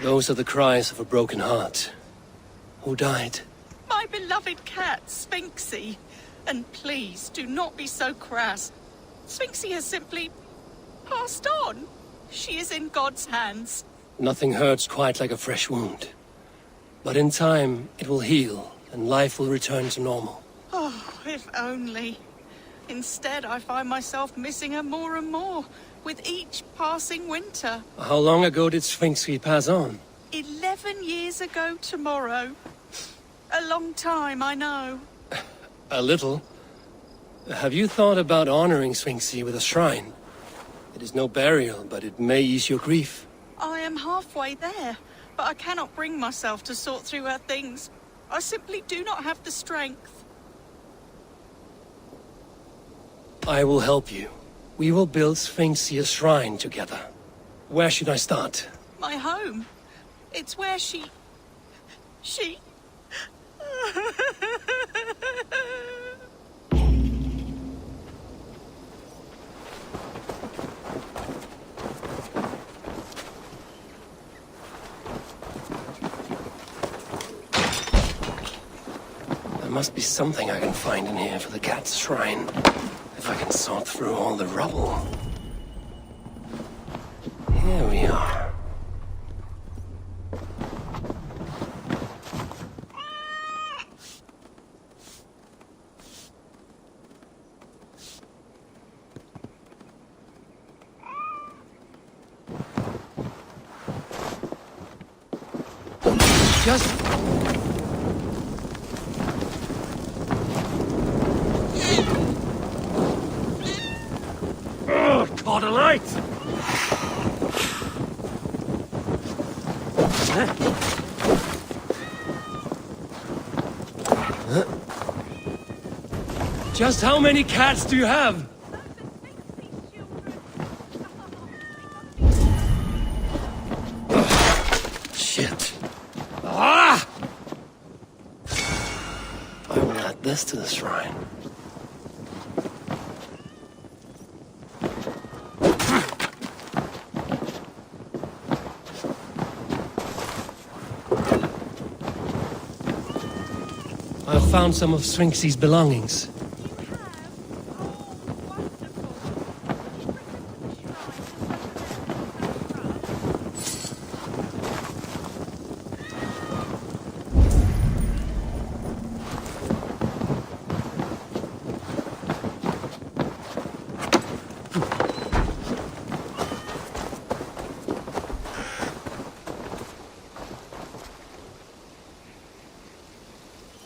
Those are the cries of a broken heart. Who died? My beloved cat, Sphinxie. And please, do not be so crass. Sphinxie has simply passed on. She is in God's hands. Nothing hurts quite like a fresh wound. But in time, it will heal, and life will return to normal. Oh, if only. Instead, I find myself missing her more and more, with each passing winter. How long ago did Sphinxie pass on? 11 years ago tomorrow. A long time, I know. A little. Have you thought about honoring Sphinxie with a shrine? It is no burial, but it may ease your grief. I am halfway there, but I cannot bring myself to sort through her things. I simply do not have the strength. I will help you. We will build Sphinxie a shrine together. Where should I start? My home. It's where she... There must be something I can find in here for the cat's shrine. If I can sort through all the rubble. Here we are. Caught a light! Just how many cats do you have? Shit. Ah! I will add this to the shrine. I've found some of Sphinxie's belongings.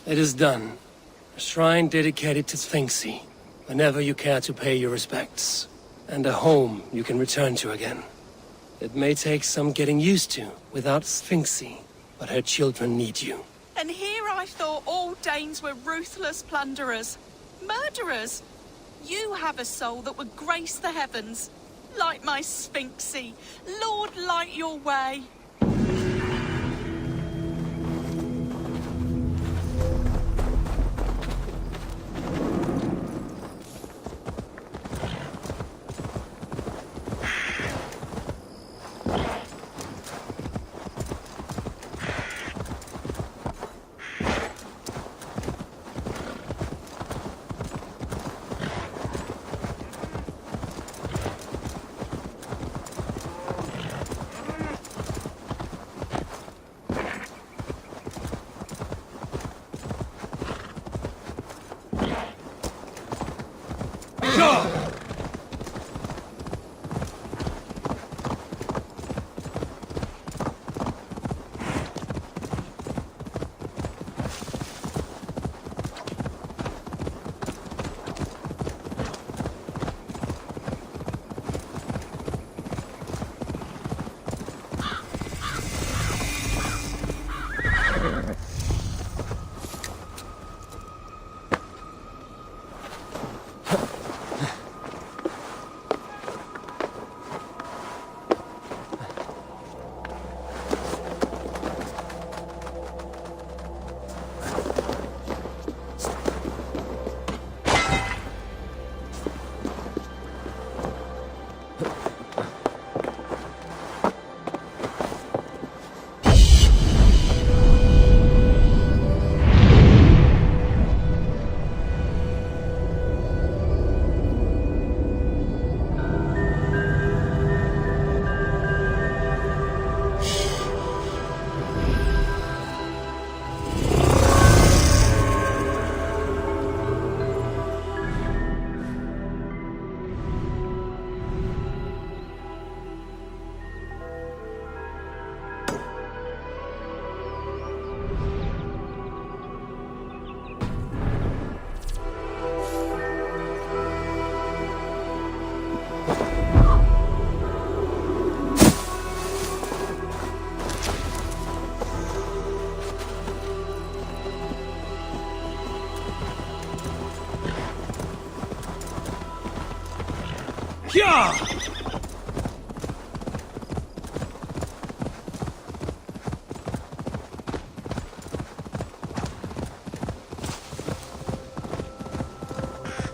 It is done. A shrine dedicated to Sphinxie, whenever you care to pay your respects. And a home you can return to again. It may take some getting used to without Sphinxie, but her children need you. And here I thought all Danes were ruthless plunderers, murderers. You have a soul that would grace the heavens, like my Sphinxie. Lord, light your way.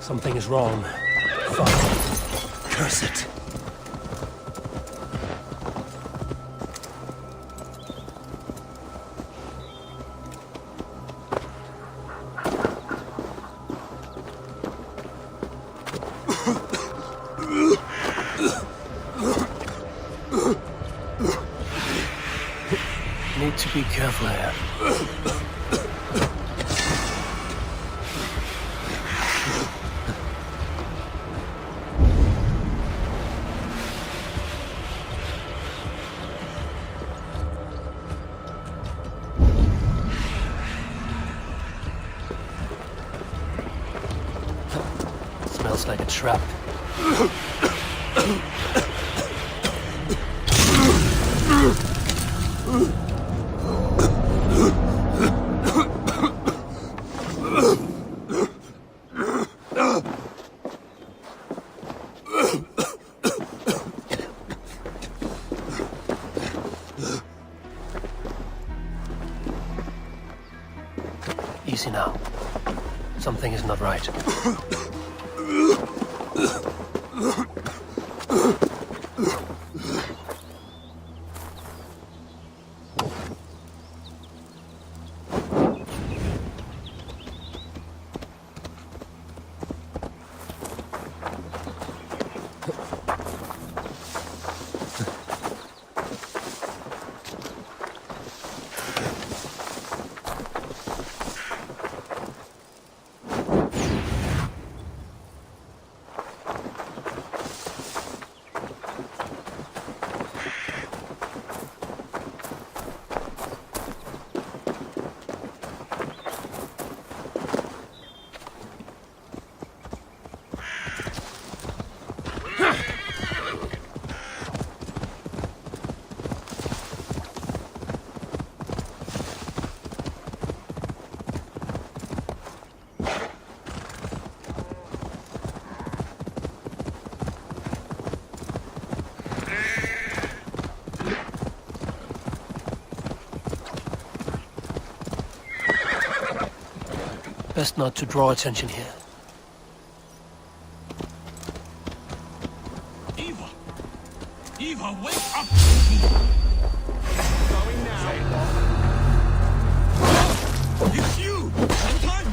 Something is wrong. Fuck. Curse it. Need to be careful here. Smells like a trap. Easy now. Something is not right. Best not to draw attention here. Eva! Eva, wake up! Going now. It's you! Long time!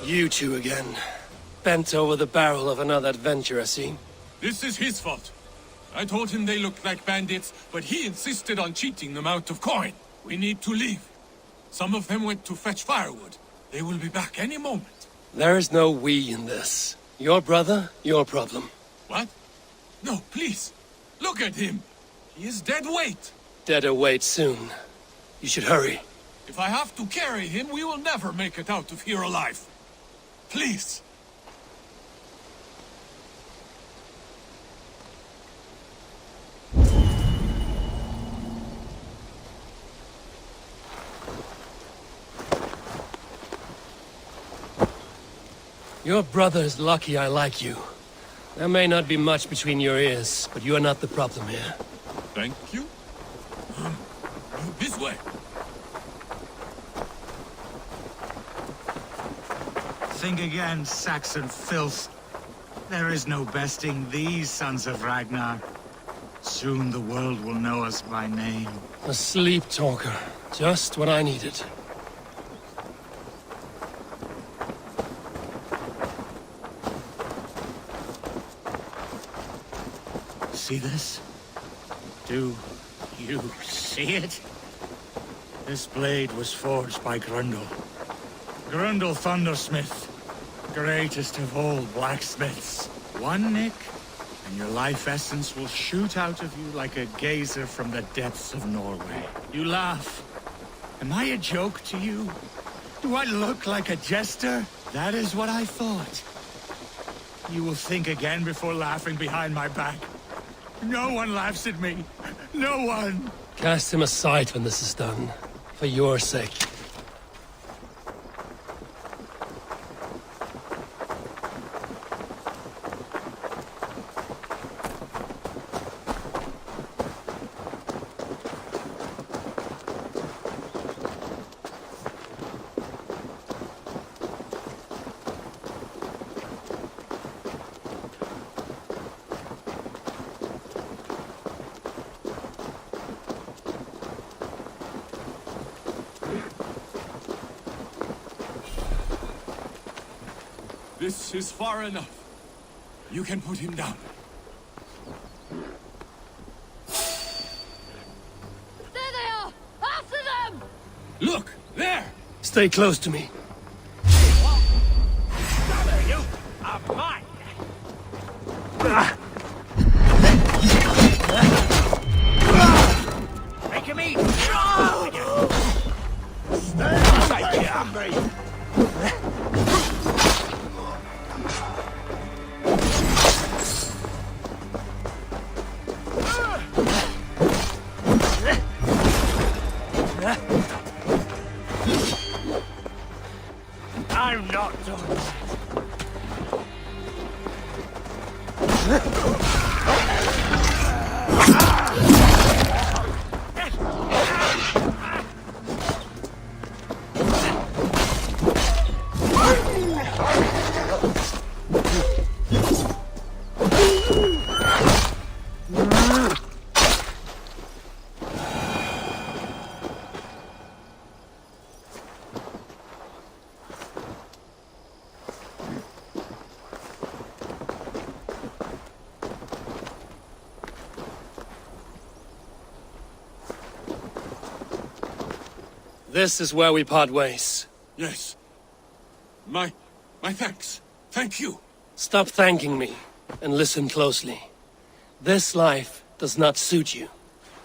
You two again. Bent over the barrel of another adventure, I see. This is his fault. I told him they looked like bandits, but he insisted on cheating them out of coin. We need to leave. Some of them went to fetch firewood. They will be back any moment. There is no we in this. Your brother, your problem. What? No, please. Look at him. He is dead weight. Dead await soon. You should hurry. If I have to carry him, we will never make it out of here alive. Please. Your brother is lucky I like you. There may not be much between your ears, but you are not the problem here. Thank you. This way. Think again, Saxon filth. There is no besting these sons of Ragnar. Soon the world will know us by name. A sleep talker. Just what I needed. See this? Do you see it? This blade was forged by Grundle. Grundle Thundersmith. Greatest of all blacksmiths. One nick, and your life essence will shoot out of you like a geyser from the depths of Norway. You laugh. Am I a joke to you? Do I look like a jester? That is what I thought. You will think again before laughing behind my back. No one laughs at me. No one. Cast him aside when this is done. For your sake. This is far enough. You can put him down. There they are! After them! Look! There! Stay close to me. You are mine. Make him eat. Stay away from me. I'm not done. This is where we part ways. Yes. My thanks. Thank you. Stop thanking me, and listen closely. This life does not suit you.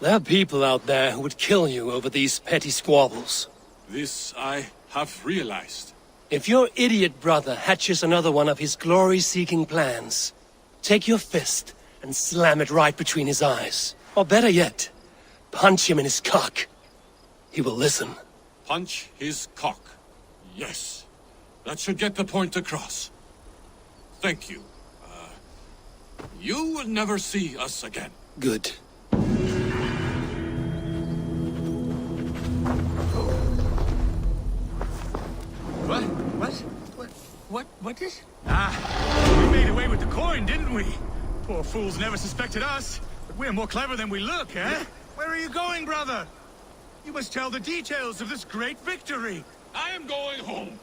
There are people out there who would kill you over these petty squabbles. This I have realized. If your idiot brother hatches another one of his glory-seeking plans, take your fist and slam it right between his eyes. Or better yet, punch him in his cock. He will listen. Punch his cock. Yes. That should get the point across. Thank you. You will never see us again. Good. What is? Ah, we made away with the coin, didn't we? Poor fools never suspected us. But we're more clever than we look, eh? Where are you going, brother? You must tell the details of this great victory. I am going home.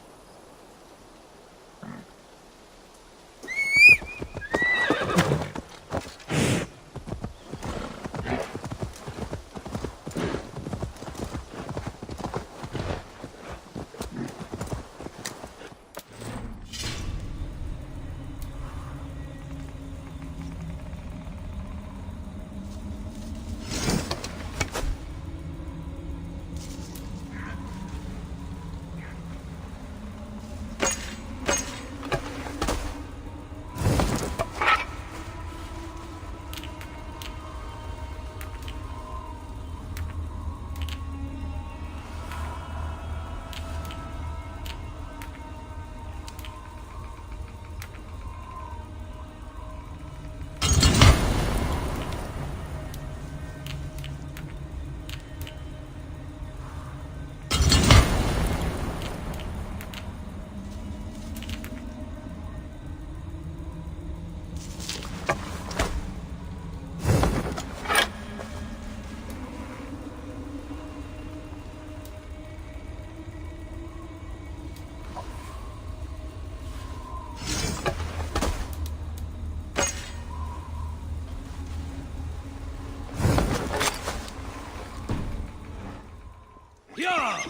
Yeah!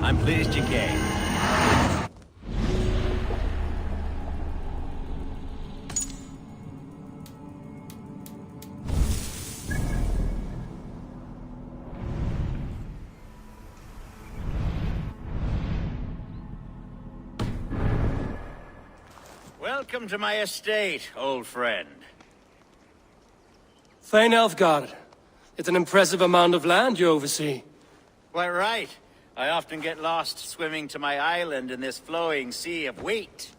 I'm pleased you came. Welcome to my estate, old friend. Thane Elfgard. It's an impressive amount of land you oversee. Quite right. I often get lost swimming to my island in this flowing sea of wheat.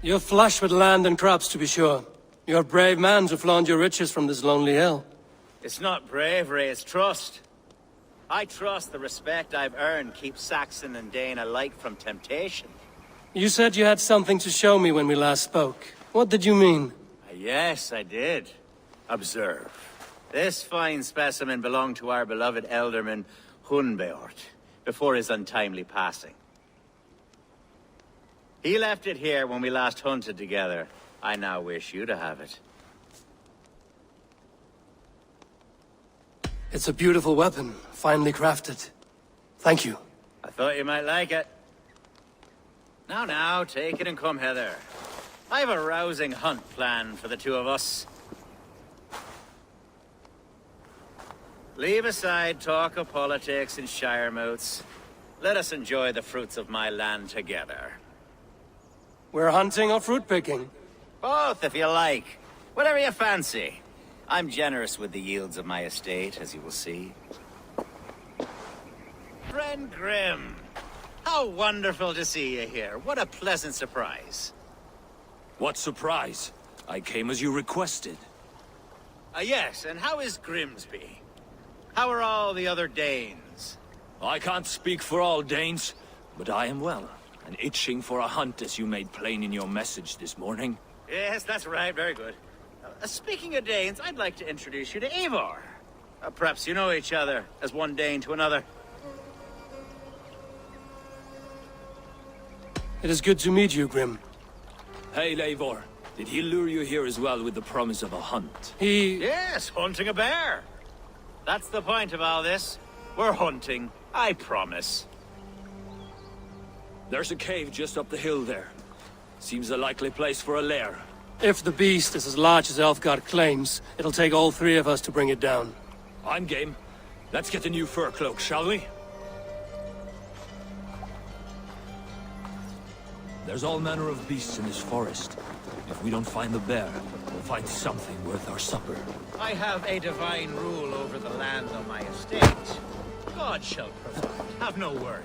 You're flush with land and crops, to be sure. You're a brave man to flaunt your riches from this lonely hill. It's not bravery, it's trust. I trust the respect I've earned keeps Saxon and Dane alike from temptation. You said you had something to show me when we last spoke. What did you mean? Yes, I did. Observe. This fine specimen belonged to our beloved elderman, Hunbeort, before his untimely passing. He left it here when we last hunted together. I now wish you to have it. It's a beautiful weapon, finely crafted. Thank you. I thought you might like it. Now, take it and come hither. I have a rousing hunt planned for the two of us. Leave aside talk of politics and shire moats. Let us enjoy the fruits of my land together. We're hunting or fruit picking? Both, if you like. Whatever you fancy. I'm generous with the yields of my estate, as you will see. Friend Grimm, how wonderful to see you here. What a pleasant surprise. What surprise? I came as you requested. Yes, and how is Grimsby? How are all the other Danes? I can't speak for all Danes, but I am well, and itching for a hunt as you made plain in your message this morning. Yes, that's right, very good. Speaking of Danes, I'd like to introduce you to Eivor. Perhaps you know each other, as one Dane to another. It is good to meet you, Grim. Hey, Eivor. Did he lure you here as well with the promise of a hunt? Yes, hunting a bear. That's the point of all this. We're hunting, I promise. There's a cave just up the hill there. Seems a likely place for a lair. If the beast is as large as Elfgard claims, it'll take all three of us to bring it down. I'm game. Let's get a new fur cloak, shall we? There's all manner of beasts in this forest. If we don't find the bear, we'll find something worth our supper. I have a divine rule over the land on my estate. God shall provide. Have no worry.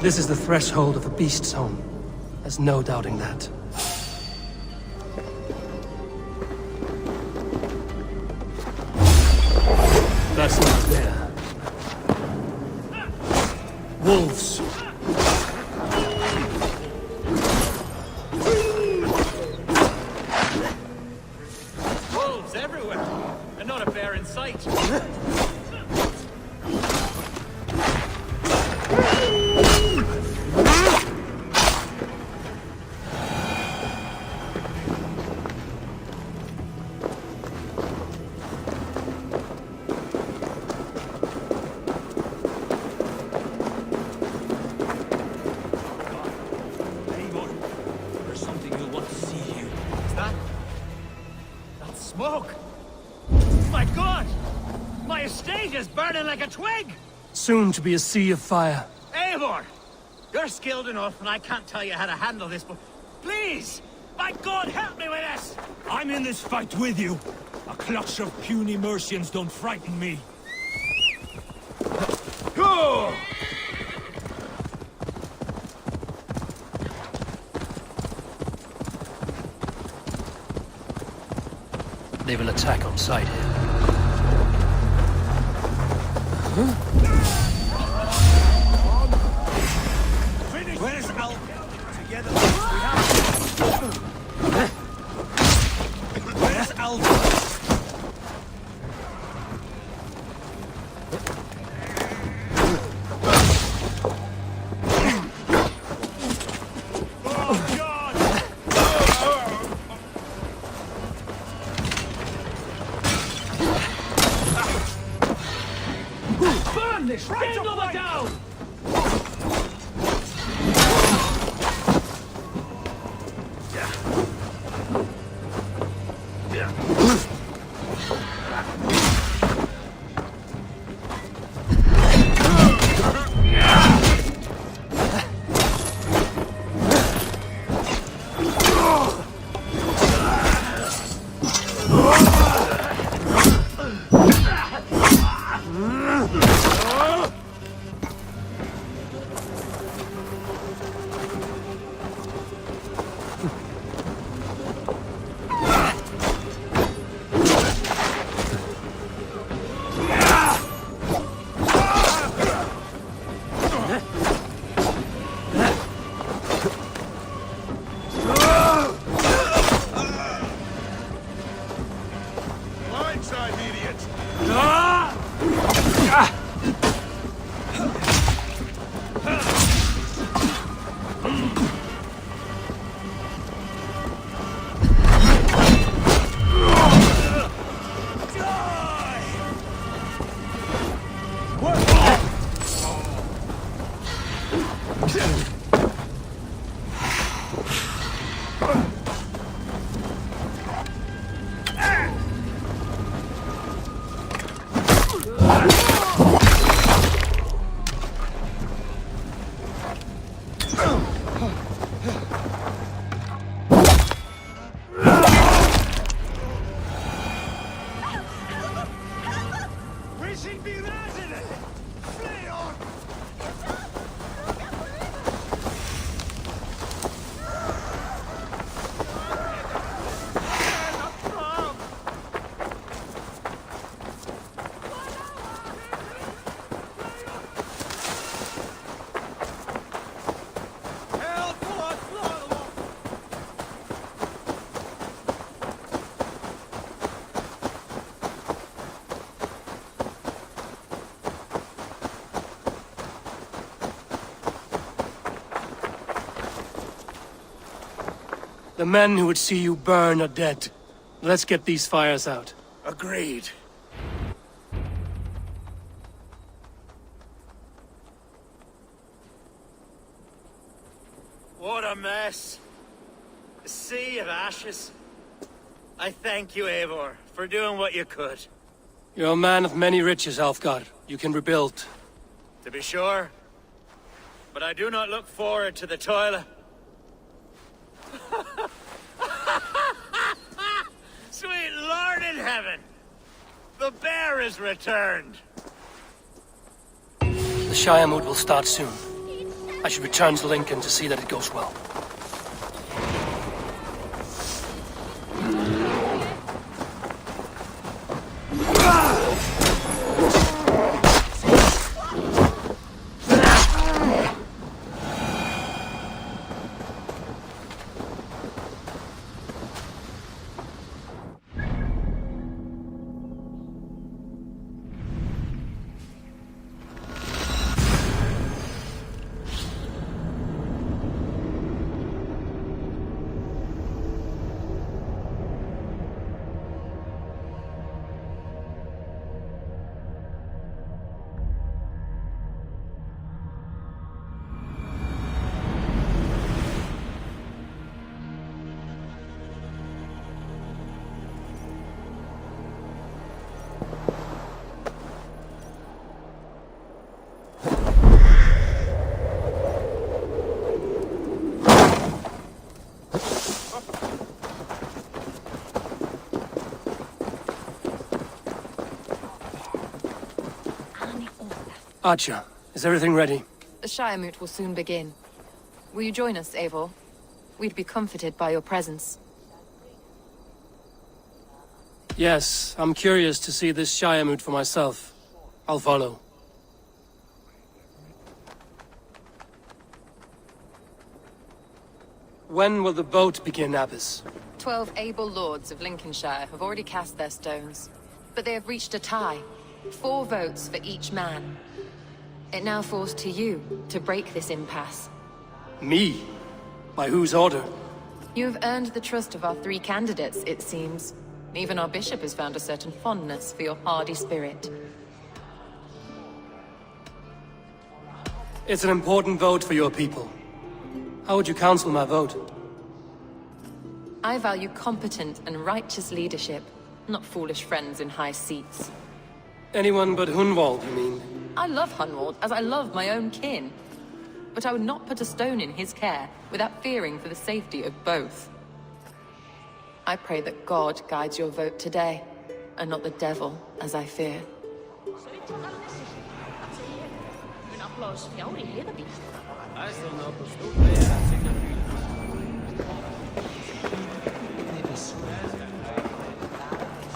This is the threshold of the beast's home. There's no doubting that. That's not there. Wolves. Wolves everywhere. sight. There's something you'll want to see here. Is that smoke? My God! My estate is burning like a twig! Soon to be a sea of fire. Eivor! You're skilled enough, and I can't tell you how to handle this, but please! My God, help me with this! I'm in this fight with you. A clutch of puny Mercians don't frighten me. Go! They will attack on sight here. Where's Al? Together we have. Where's Al? Burn this! Right up the down! The men who would see you burn are dead. Let's get these fires out. Agreed. What a mess. A sea of ashes. I thank you, Eivor, for doing what you could. You're a man of many riches, Alfgard. You can rebuild. To be sure. But I do not look forward to the toil. Sweet Lord in heaven! The bear is returned! The Shire mood will start soon. I should return to Lincoln to see that it goes well. Archer, is everything ready? The Shiremoot will soon begin. Will you join us, Eivor? We'd be comforted by your presence. Yes, I'm curious to see this Shiremoot for myself. I'll follow. When will the vote begin, Abbess? 12 able lords of Lincolnshire have already cast their stones, but they have reached a tie. 4 votes for each man. It now falls to you to break this impasse. Me? By whose order? You have earned the trust of our 3 candidates, it seems. Even our bishop has found a certain fondness for your hardy spirit. It's an important vote for your people. How would you counsel my vote? I value competent and righteous leadership, not foolish friends in high seats. Anyone but Hunwald, you mean? I love Hunwald as I love my own kin. But I would not put a stone in his care without fearing for the safety of both. I pray that God guides your vote today, and not the devil, as I fear.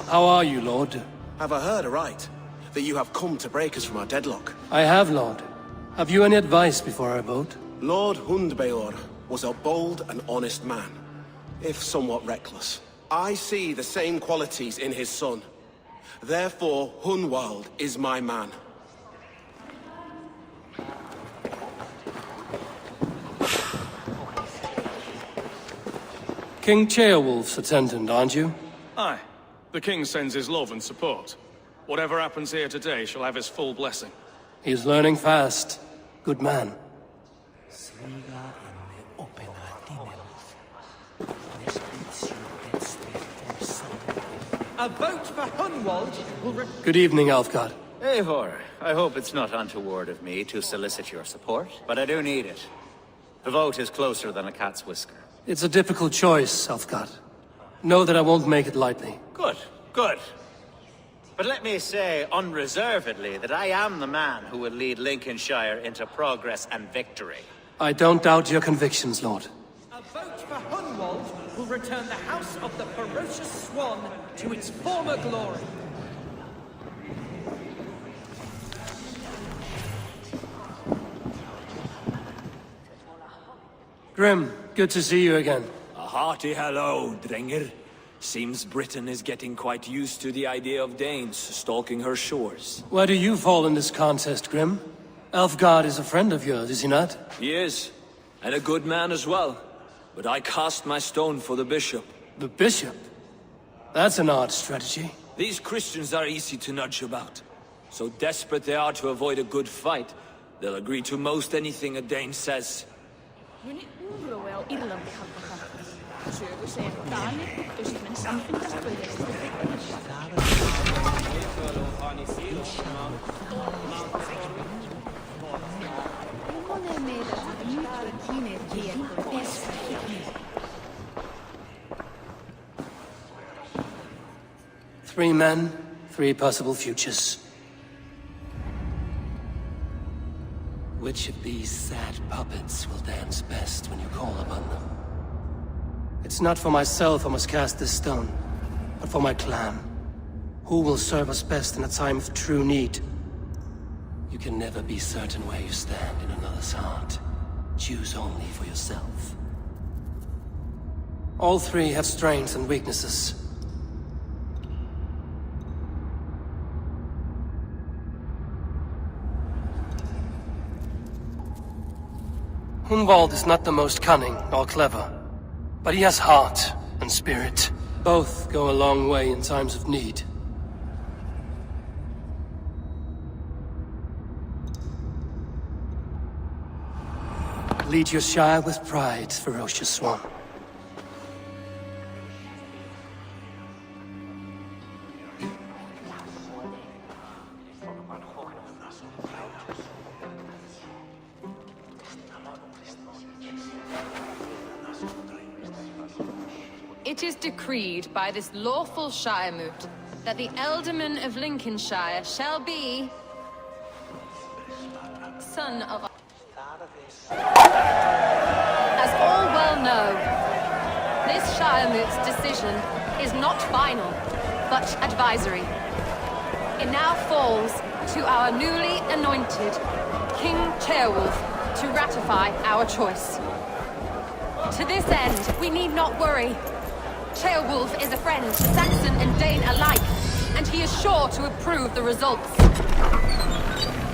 How are you, Lord? Have I heard aright? That you have come to break us from our deadlock? I have, Lord. Have you any advice before I vote? Lord Hundbeor was a bold and honest man, if somewhat reckless. I see the same qualities in his son. Therefore, Hunwald is my man. King Ceolwulf's attendant, aren't you? Aye. The king sends his love and support. Whatever happens here today shall have his full blessing. He's learning fast. Good man. A vote for Hunwald will Good evening, Alfgard. Eivor, I hope it's not untoward of me to solicit your support, but I do need it. The vote is closer than a cat's whisker. It's a difficult choice, Alfgard. Know that I won't make it lightly. Good, good. But let me say unreservedly that I am the man who will lead Lincolnshire into progress and victory. I don't doubt your convictions, Lord. A vote for Hunwald will return the House of the Ferocious Swan to its former glory. Grim, good to see you again. A hearty hello, Drenger. Seems Britain is getting quite used to the idea of Danes stalking her shores. Where do you fall in this contest, Grim? Alfgard is a friend of yours, is he not? He is, and a good man as well. But I cast my stone for the bishop. The bishop? That's an odd strategy. These Christians are easy to nudge about. So desperate they are to avoid a good fight, they'll agree to most anything a Dane says. Three men, 3 possible futures. Which of these sad puppets will dance best when you call upon them? It's not for myself I must cast this stone, but for my clan. Who will serve us best in a time of true need? You can never be certain where you stand in another's heart. Choose only for yourself. All 3 have strengths and weaknesses. Hunwald is not the most cunning or clever, but he has heart and spirit. Both go a long way in times of need. Lead your Shire with pride, ferocious swan. It is decreed by this lawful Shiremoot that the Ealdorman of Lincolnshire shall be son of a... As all well know, this Shiremoot's decision is not final, but advisory. It now falls to our newly anointed King Ceolwulf to ratify our choice. To this end, we need not worry. Ceolwulf is a friend to Saxon and Dane alike, and he is sure to approve the results.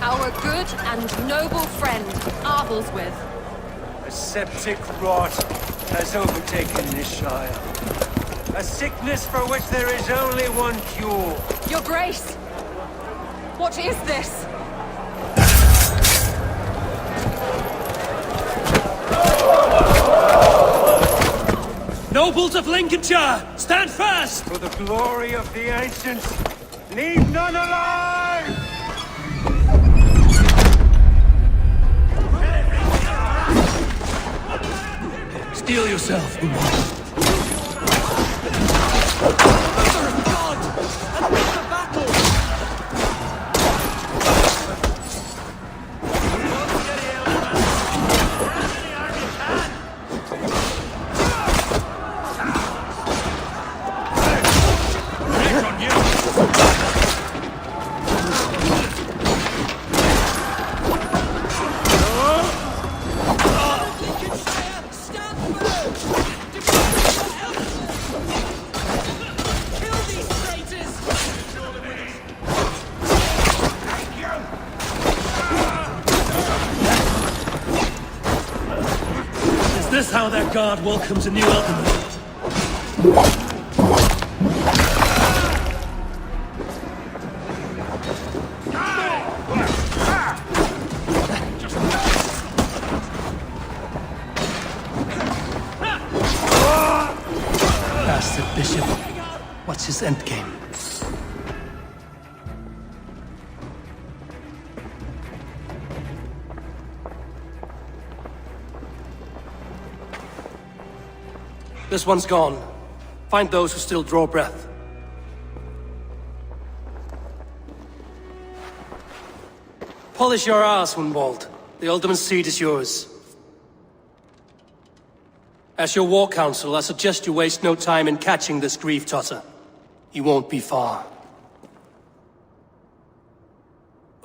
Our good and noble friend, Arthelswith. A septic rot has overtaken this Shire. A sickness for which there is only one cure. Your Grace! What is this? Nobles of Lincolnshire, stand fast! For the glory of the ancients, leave none alive! Steel yourself, Umar. Is this how their guard welcomes a new alderman? Bastard Bishop. What's his endgame? This one's gone. Find those who still draw breath. Polish your ass, Hunwald. The Alderman's seat is yours. As your war council, I suggest you waste no time in catching this grief-tosser. He won't be far.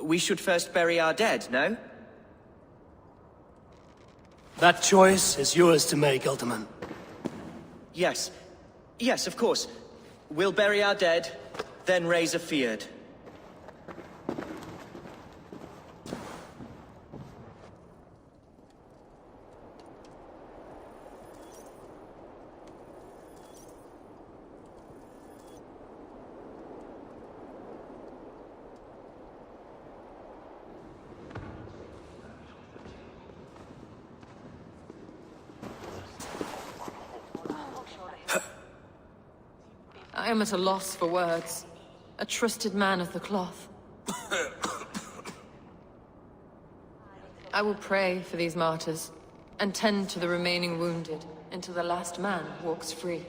We should first bury our dead, no? That choice is yours to make, Alderman. Yes. Yes, of course. We'll bury our dead, then raise a feard. I am at a loss for words. A trusted man of the cloth. I will pray for these martyrs, and tend to the remaining wounded, until the last man walks free.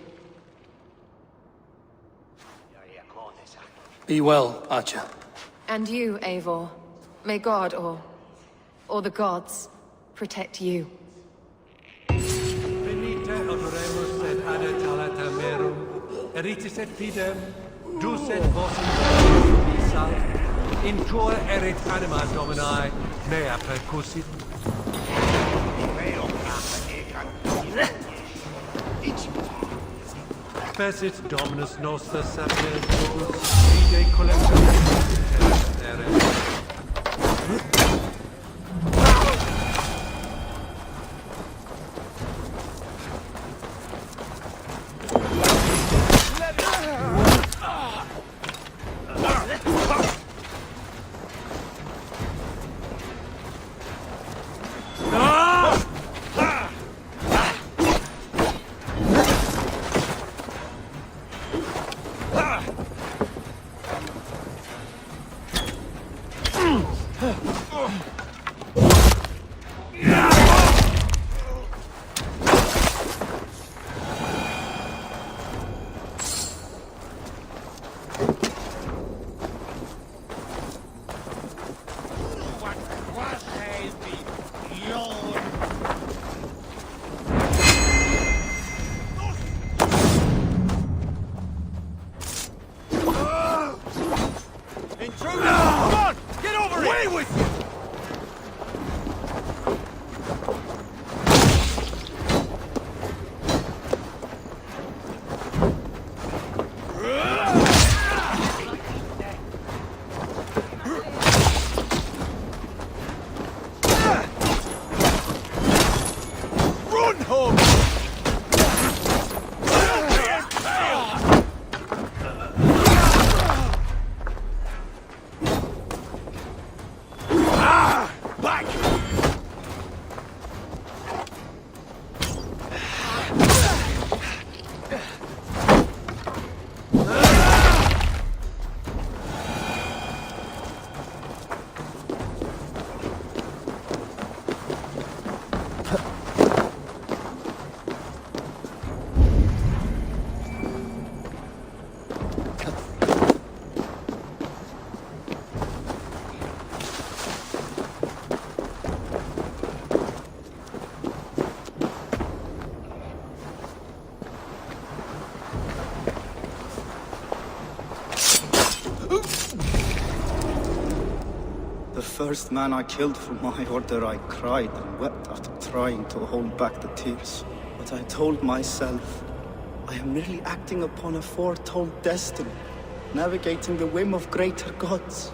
Be well, Archer. And you, Eivor. May God, or the gods, protect you. Venite adoremus et adetalata merum, eritis et fidem, dus et vosum visa, in tua erit anima Domini, mea percussit. Fecit Dominus Noster Sapiens Lobus, Fide Collectus, first man I killed for my order, I cried and wept after trying to hold back the tears. But I told myself, I am merely acting upon a foretold destiny, navigating the whim of greater gods.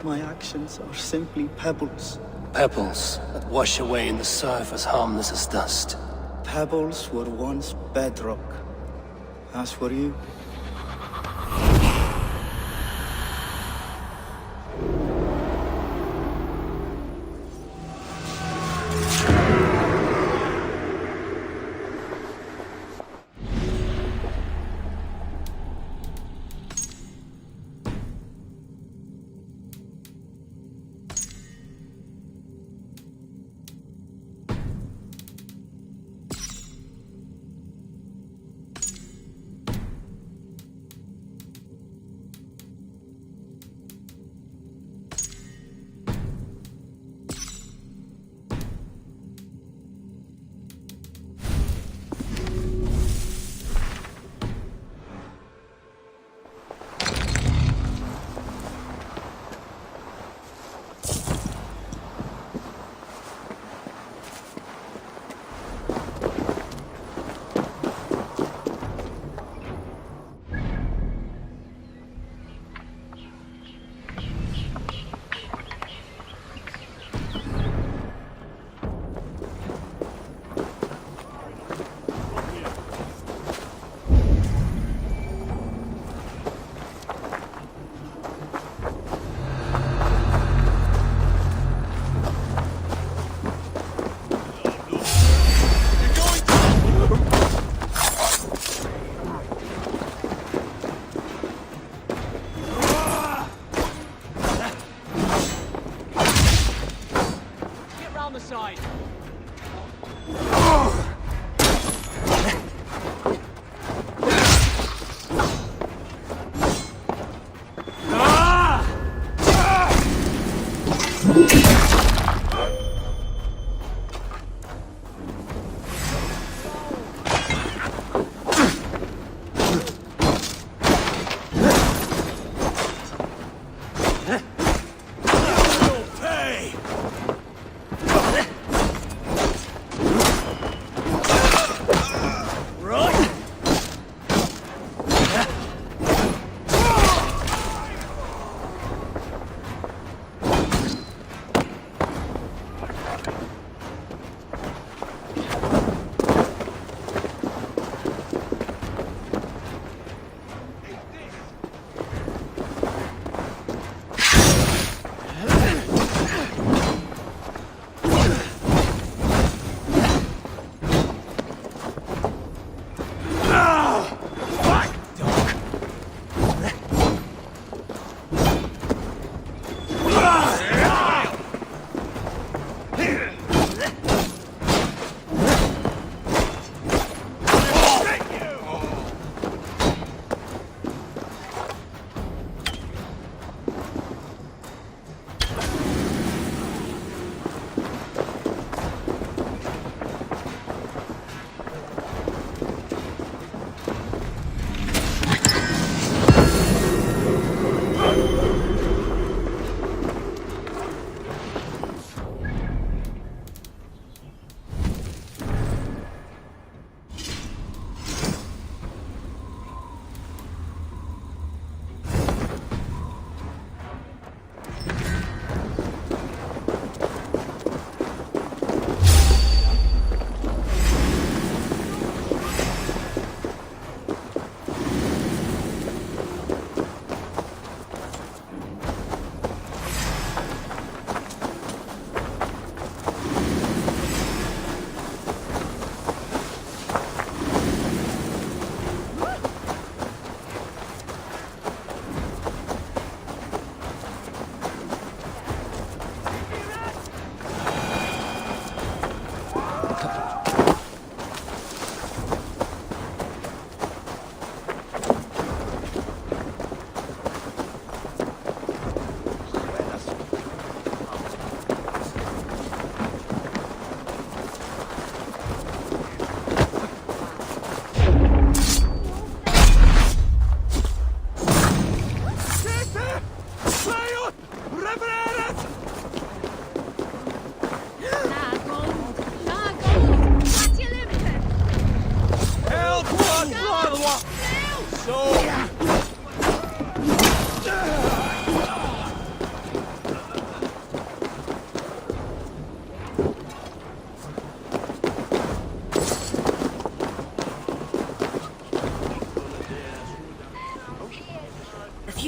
My actions are simply pebbles. Pebbles that wash away in the surf as harmless as dust. Pebbles were once bedrock. As were you.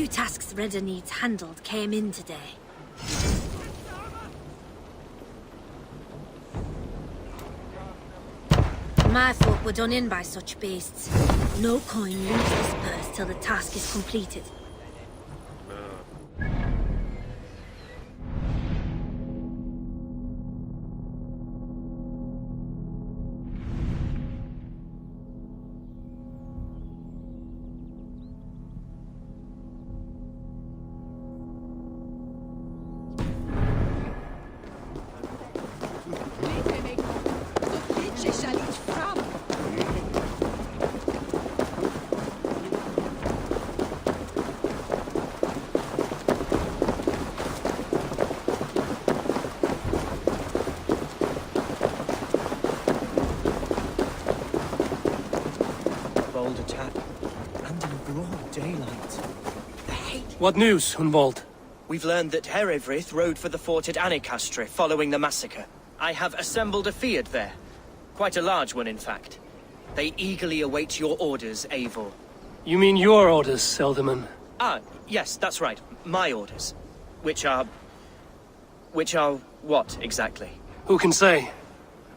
few tasks Redder needs handled came in today. My folk were done in by such beasts. No coin leaves this purse till the task is completed. What news, Hunwald? We've learned that Herewrith rode for the fort at Annikastre following the massacre. I have assembled a field there. Quite a large one, in fact. They eagerly await your orders, Eivor. You mean your orders, Elderman? Ah, yes, that's right. My orders. Which are what, exactly? Who can say?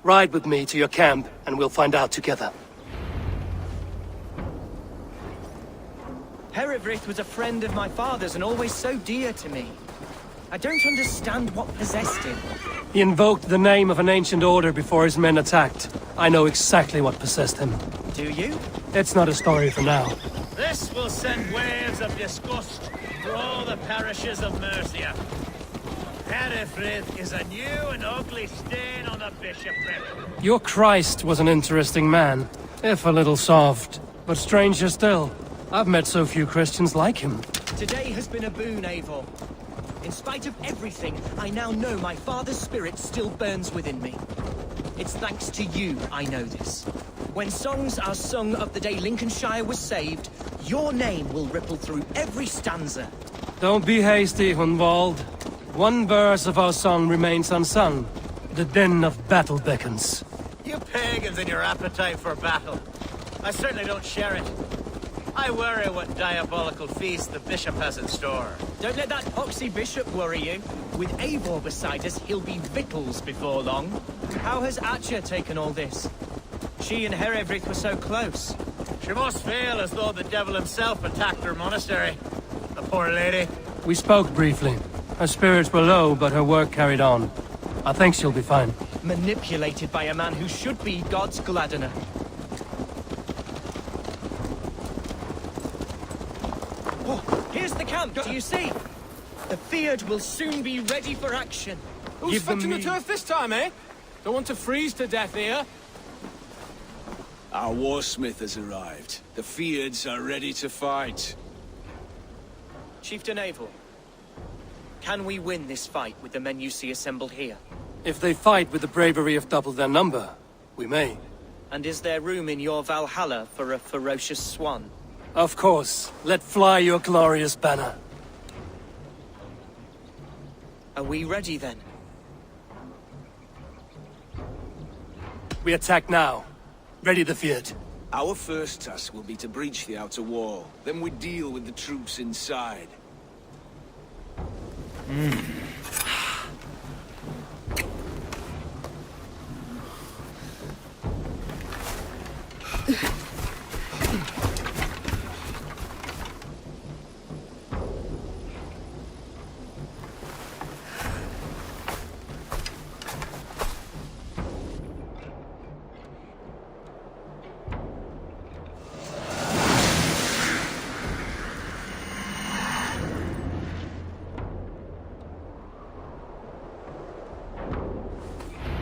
Ride with me to your camp, and we'll find out together. Herewrith was a friend of my father's and always so dear to me. I don't understand what possessed him. He invoked the name of an ancient order before his men attacked. I know exactly what possessed him. Do you? It's not a story for now. This will send waves of disgust through all the parishes of Mercia. Herewrith is a new and ugly stain on the bishopric. Your Christ was an interesting man, if a little soft. But stranger still, I've met so few Christians like him. Today has been a boon, Eivor. In spite of everything, I now know my father's spirit still burns within me. It's thanks to you I know this. When songs are sung of the day Lincolnshire was saved, your name will ripple through every stanza. Don't be hasty, Hunwald. One verse of our song remains unsung. The din of battle beckons. You pagans and your appetite for battle. I certainly don't share it. I worry what diabolical feast the bishop has in store. Don't let that poxy bishop worry you. With Eivor beside us, he'll be victuals before long. How has Atcha taken all this? She and Herewrith were so close. She must feel as though the devil himself attacked her monastery. The poor lady. We spoke briefly. Her spirits were low, but her work carried on. I think she'll be fine. Manipulated by a man who should be God's gladdener. Oh, here's the camp, do you see? The Field will soon be ready for action. Who's fetching the turf this time, eh? Don't want to freeze to death here. Our warsmith has arrived. The Fields are ready to fight. Chieftain Eivor, can we win this fight with the men you see assembled here? If they fight with the bravery of double their number, we may. And is there room in your Valhalla for a ferocious swan? Of course. Let fly your glorious banner. Are we ready then? We attack now. Ready the field. Our first task will be to breach the outer wall. Then we deal with the troops inside.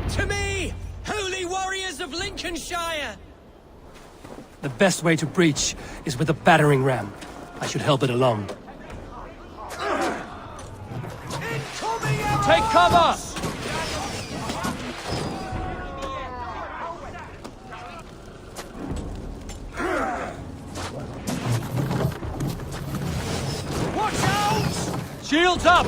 To me, holy warriors of Lincolnshire! The best way to breach is with a battering ram. I should help it along. Take cover! Watch out! Shields up!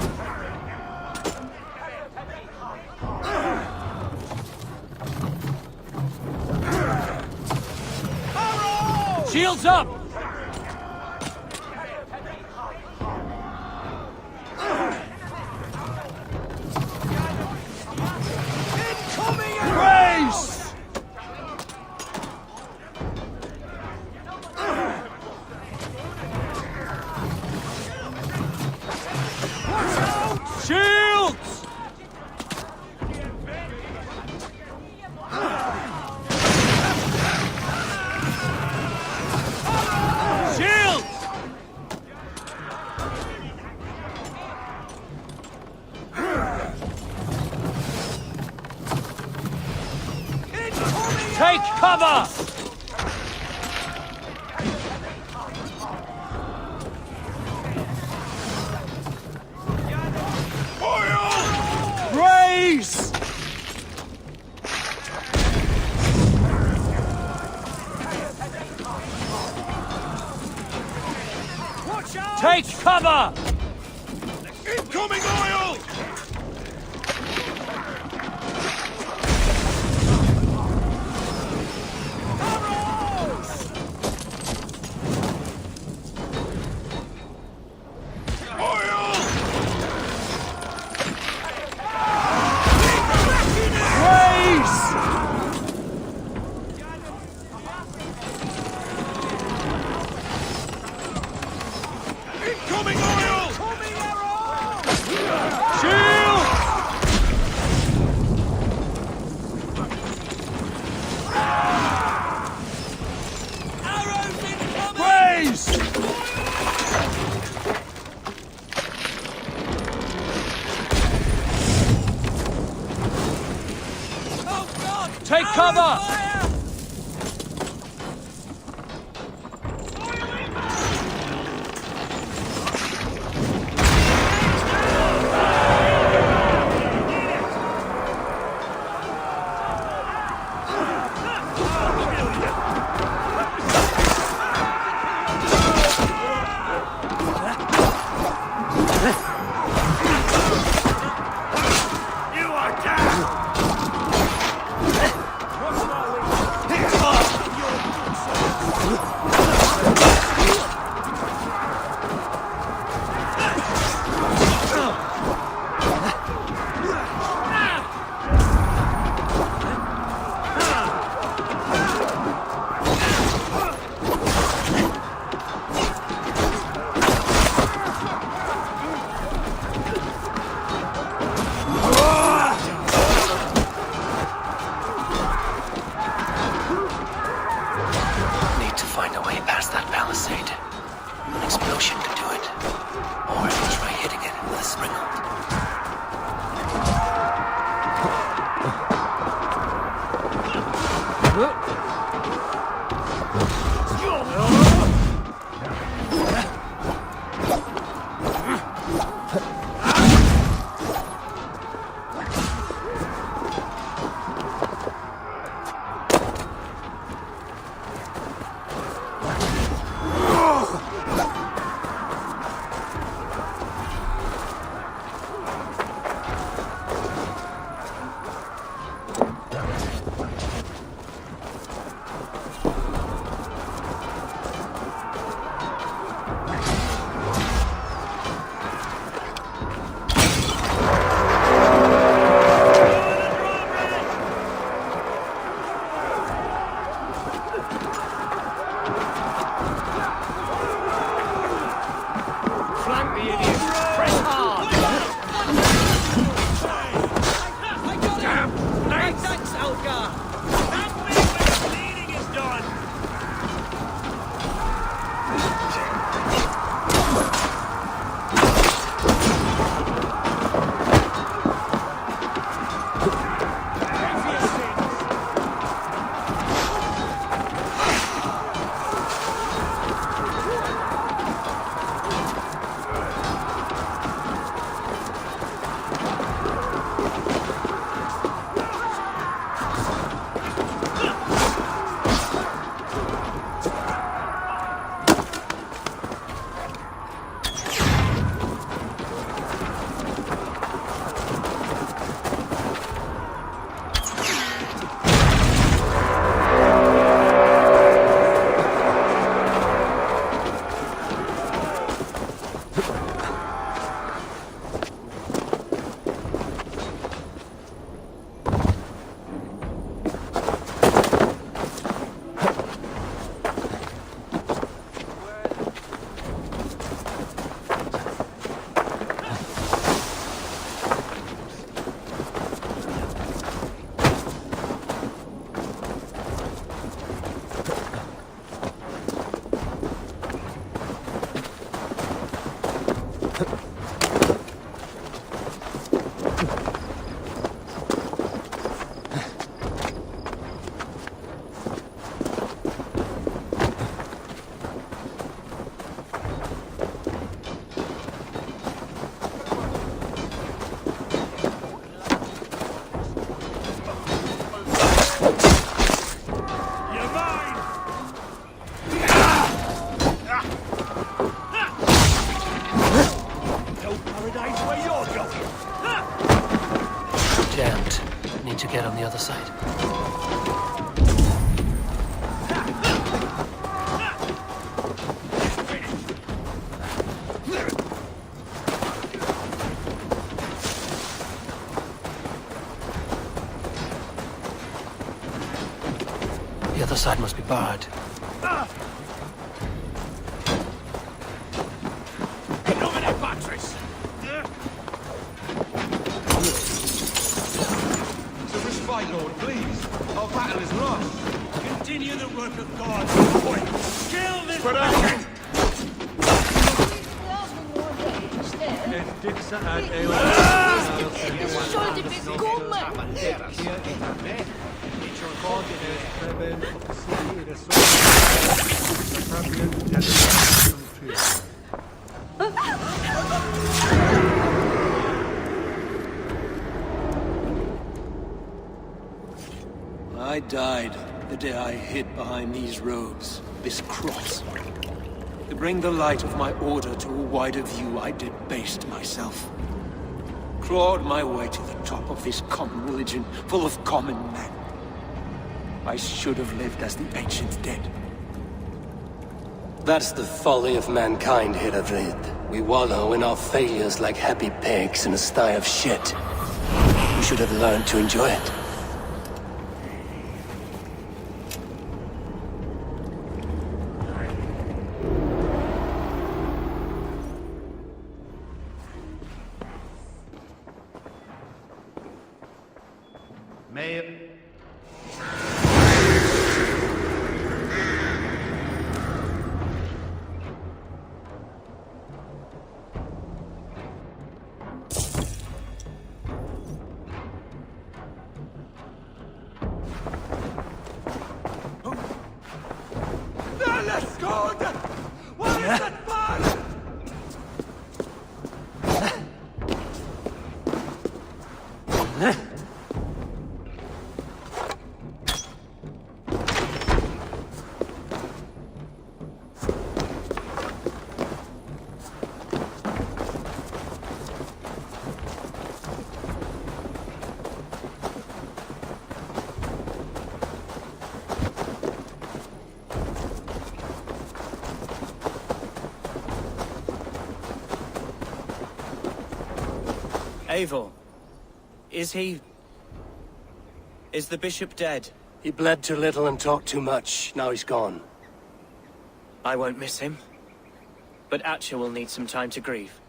Arrow! Shields up! Take cover! Incoming oil! Incoming oil! Shield! Raise! Take cover! Need to find a way past that palisade. An explosion could do it. Or I can try hitting it with a springald. other side. The other side must be barred. Lord, please. Our battle is lost. Continue the work of God. Kill this bastard! Dixa ad I died the day I hid behind these robes, this cross. To bring the light of my order to a wider view, I debased myself. Clawed my way to the top of this common religion, full of common men. I should have lived as the ancient dead. That's the folly of mankind, Hiravid. We wallow in our failures like happy pigs in a sty of shit. We should have learned to enjoy it. Eivor, is the bishop dead? He bled too little and talked too much. Now he's gone. I won't miss him. But Atcha will need some time to grieve.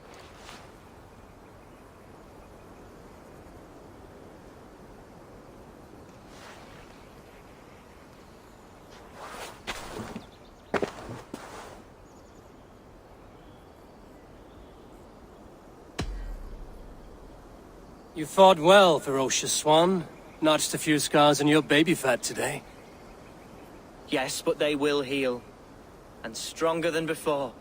You fought well, ferocious swan. Notched a few scars on your baby fat today. Yes, but they will heal. And stronger than before.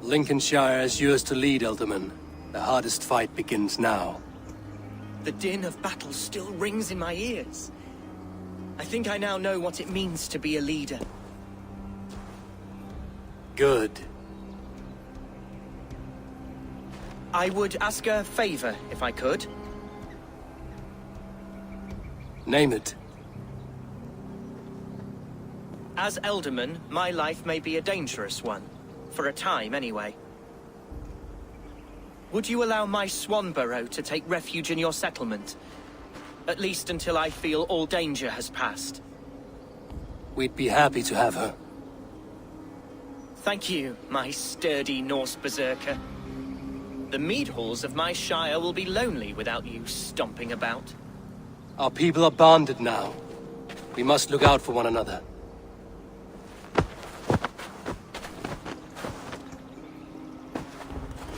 Lincolnshire is yours to lead, Elderman. The hardest fight begins now. The din of battle still rings in my ears. I think I now know what it means to be a leader. Good. I would ask a favor, if I could. Name it. As Elderman, my life may be a dangerous one. For a time, anyway. Would you allow my swan burrow to take refuge in your settlement? At least until I feel all danger has passed. We'd be happy to have her. Thank you, my sturdy Norse berserker. The mead halls of my shire will be lonely without you stomping about. Our people are bonded now. We must look out for one another.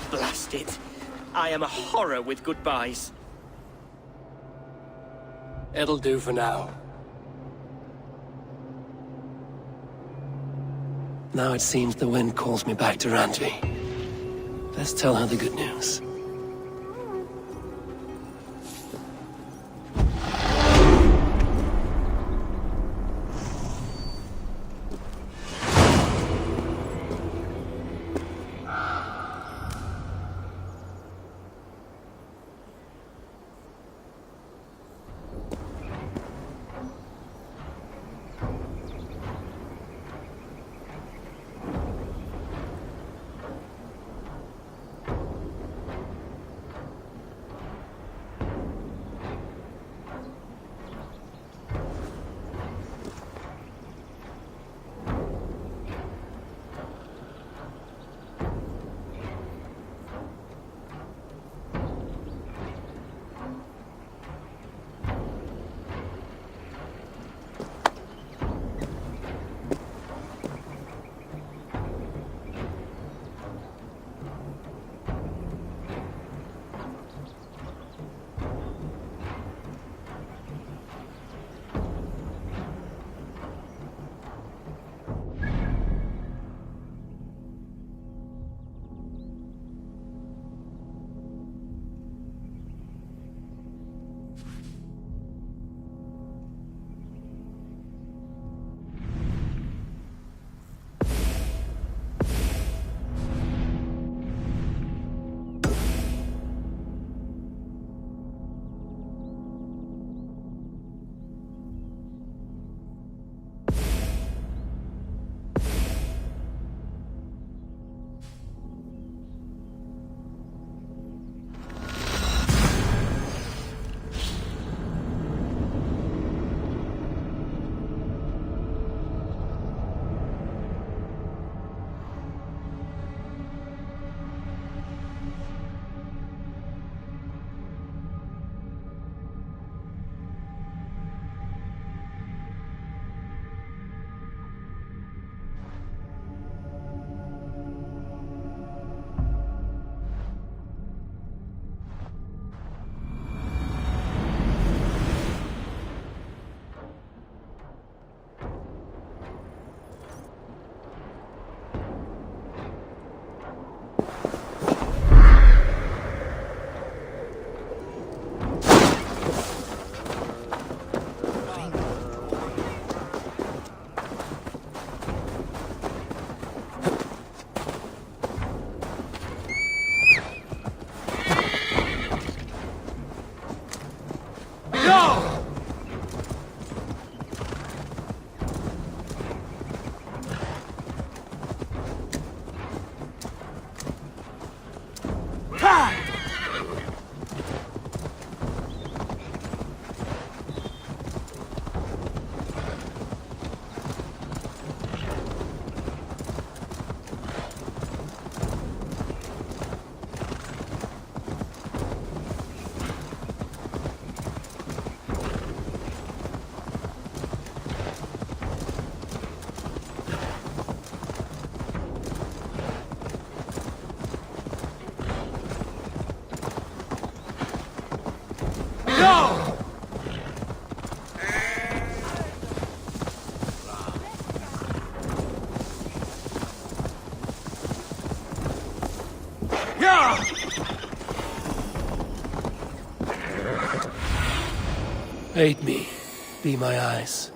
Blast it. I am a horror with goodbyes. It'll do for now. Now it seems the wind calls me back to Randvi. Let's tell her the good news. Aid me. Be my eyes.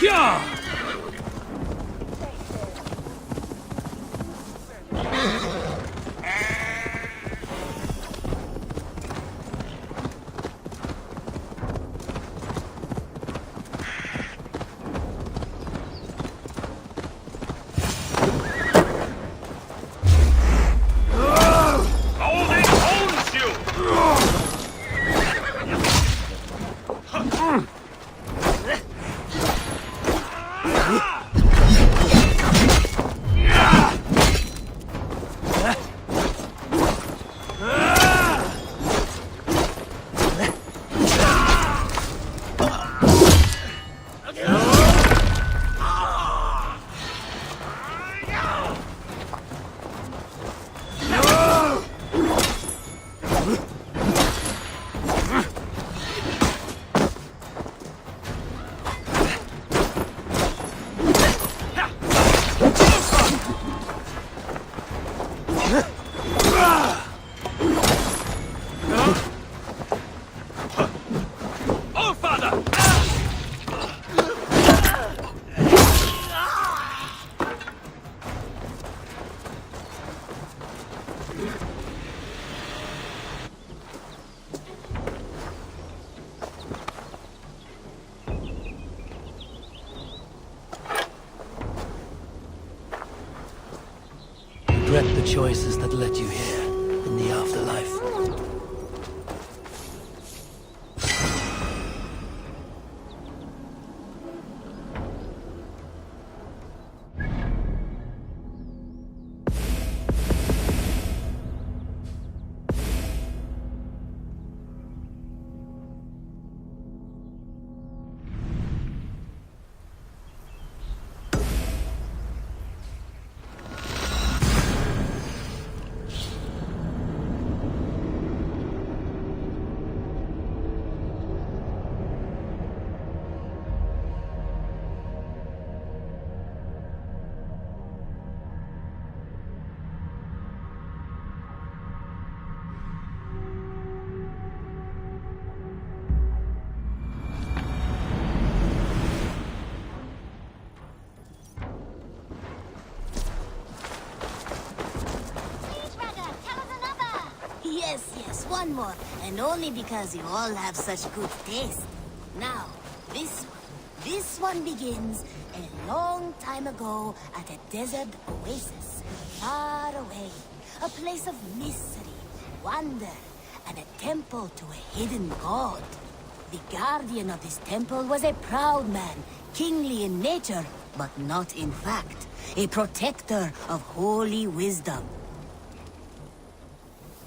Yeah! Regret the choices that led you here in the afterlife. Yes, one more. And only because you all have such good taste. Now, this one begins a long time ago at a desert oasis, far away. A place of mystery, wonder, and a temple to a hidden god. The guardian of this temple was a proud man, kingly in nature, but not in fact. A protector of holy wisdom.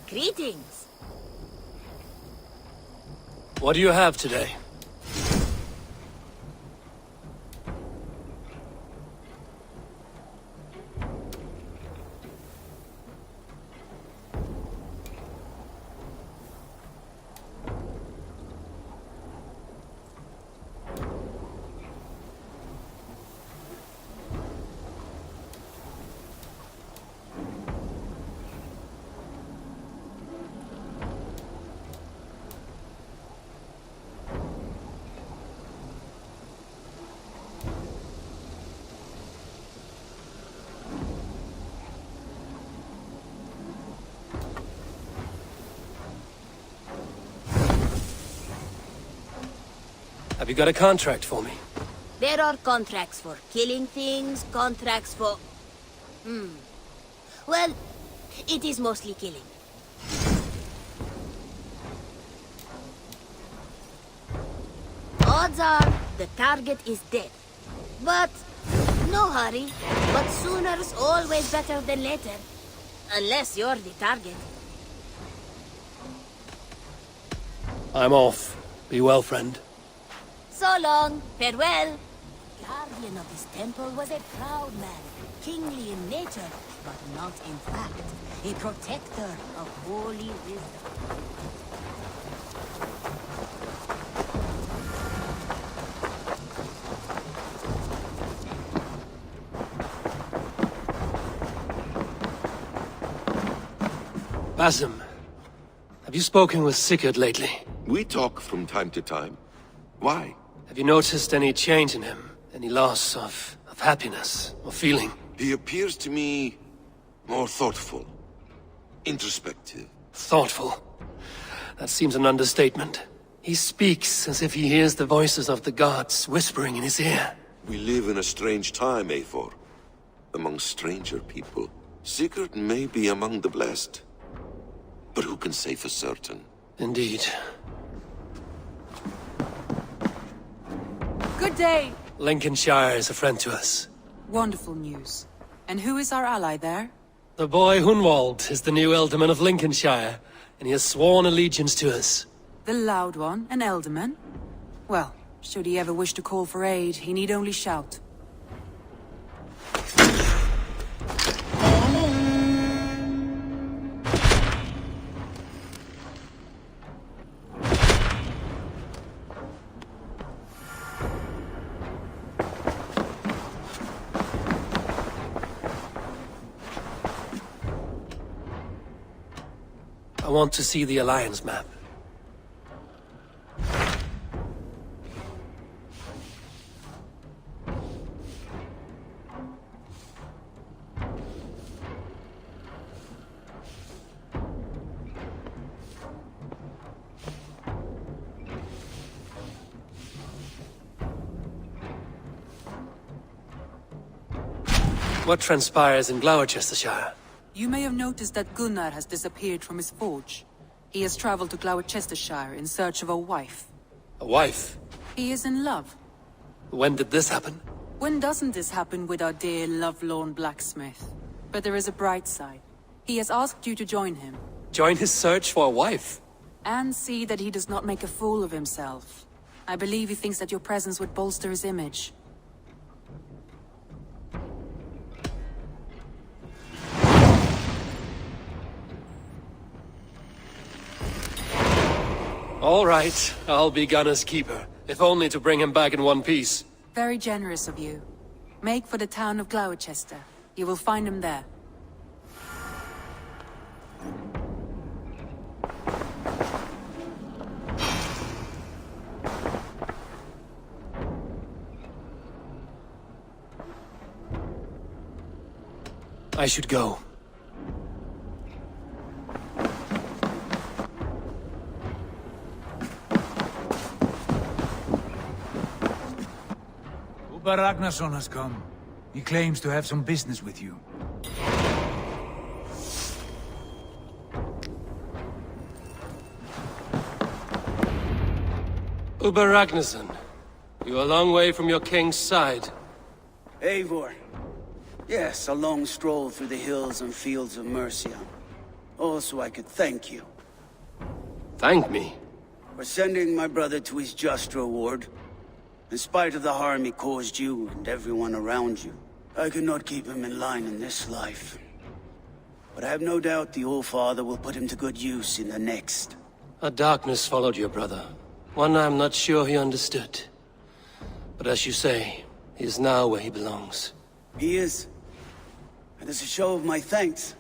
Greetings. What do you have today? Have you got a contract for me? There are contracts for killing things, contracts for... Well, it is mostly killing. Odds are the target is dead. But no hurry. But sooner's always better than later. Unless you're the target. I'm off. Be well, friend. So long. Farewell. Guardian of this temple was a proud man, kingly in nature, but not in fact. A protector of holy wisdom. Basim, have you spoken with Sigurd lately? We talk from time to time. Why? Have you noticed any change in him? Any loss of happiness or feeling? He appears to me more thoughtful, introspective. Thoughtful? That seems an understatement. He speaks as if he hears the voices of the gods whispering in his ear. We live in a strange time, Eivor. Among stranger people. Sigurd may be among the blessed. But who can say for certain? Indeed. Good day! Lincolnshire is a friend to us. Wonderful news. And who is our ally there? The boy Hunwald is the new Ealdorman of Lincolnshire, and he has sworn allegiance to us. The loud one, an Ealdorman? Well, should he ever wish to call for aid, he need only shout. I want to see the Alliance map. What transpires in Gloucestershire? You may have noticed that Gunnar has disappeared from his forge. He has traveled to Gloucestershire in search of a wife. A wife? He is in love. When did this happen? When doesn't this happen with our dear lovelorn blacksmith? But there is a bright side. He has asked you to join him. Join his search for a wife? And see that he does not make a fool of himself. I believe he thinks that your presence would bolster his image. All right, I'll be Gunner's keeper, if only to bring him back in one piece. Very generous of you. Make for the town of Gloucester. You will find him there. I should go. Ragnarsson has come. He claims to have some business with you. Uber Ragnarsson, you're a long way from your king's side. Eivor. Yes, a long stroll through the hills and fields of Mercia. Also, I could thank you. Thank me? For sending my brother to his just reward. In spite of the harm he caused you and everyone around you, I could not keep him in line in this life. But I have no doubt the All-Father will put him to good use in the next. A darkness followed your brother. One I'm not sure he understood. But as you say, he is now where he belongs. He is. And as a show of my thanks,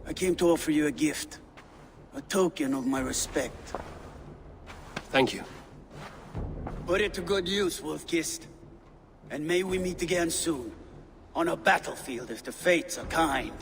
I came to offer you a gift. A token of my respect. Thank you. Put it to good use, Wolf-Kissed. And may we meet again soon. On a battlefield if the fates are kind.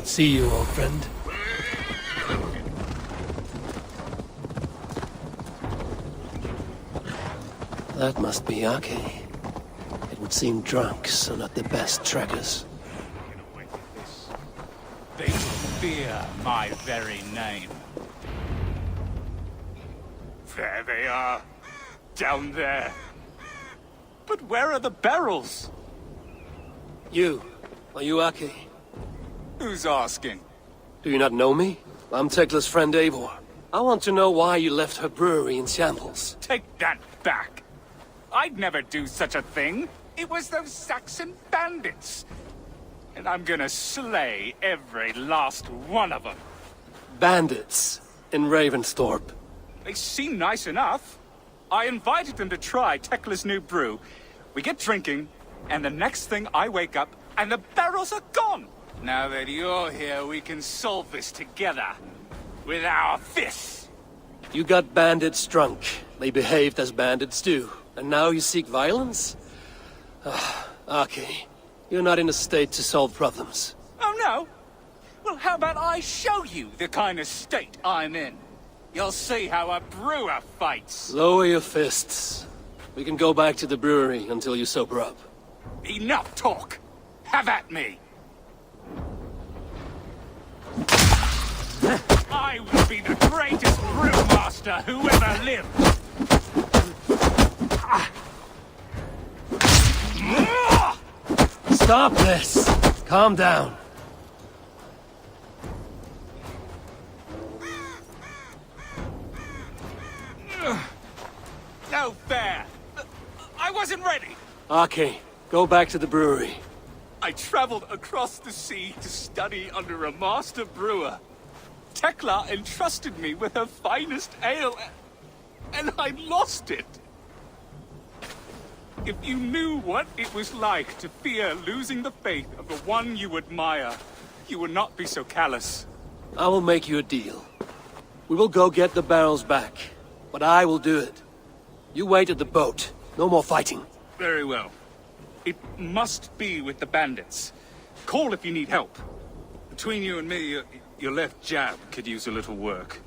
not see you, old friend. That must be Aki. It would seem drunks are not the best trackers. They fear my very name. There they are. Down there. But where are the barrels? Are you Aki? Who's asking? Do you not know me? I'm Tekla's friend Eivor. I want to know why you left her brewery in shambles. Take that back. I'd never do such a thing. It was those Saxon bandits. And I'm gonna slay every last one of them. Bandits in Ravensthorpe. They seem nice enough. I invited them to try Tekla's new brew. We get drinking, and the next thing I wake up, and the barrels are gone. Now that you're here, we can solve this together. With our fists. You got bandits drunk. They behaved as bandits do. And now you seek violence? Aki, you're not in a state to solve problems. Oh no? Well, how about I show you the kind of state I'm in? You'll see how a brewer fights. Lower your fists. We can go back to the brewery until you sober up. Enough talk. Have at me. I will be the greatest brewmaster who ever lived. Stop this! Calm down. No fair. I wasn't ready. Aki, go back to the brewery. I traveled across the sea to study under a master brewer. Tekla entrusted me with her finest ale, and I lost it. If you knew what it was like to fear losing the faith of the one you admire, you would not be so callous. I will make you a deal. We will go get the barrels back, but I will do it. You wait at the boat. No more fighting. Very well. It must be with the bandits. Call if you need help. Between you and me, your left jab could use a little work.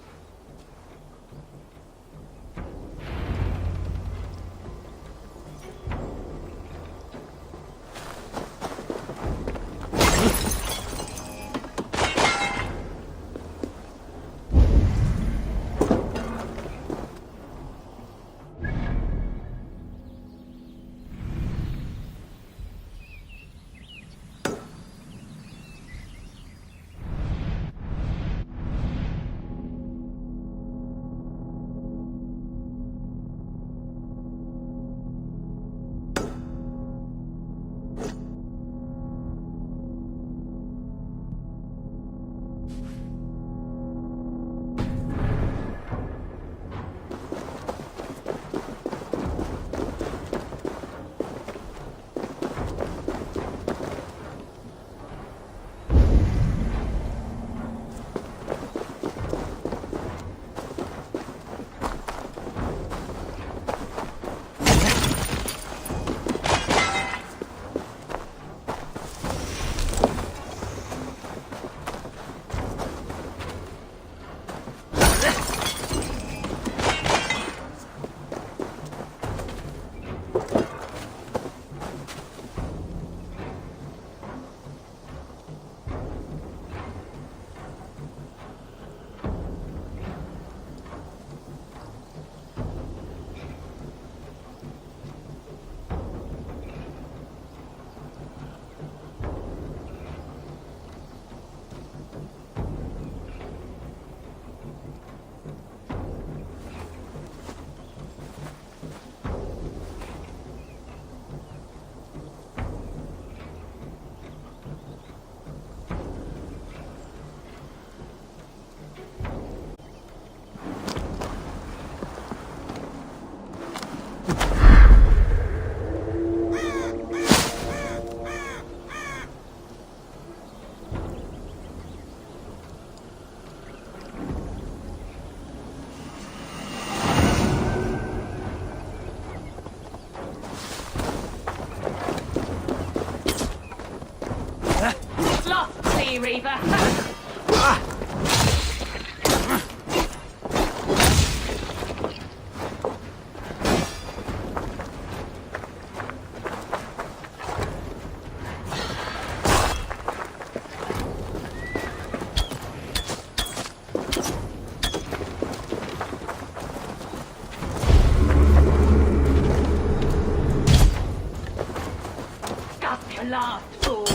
last, fool.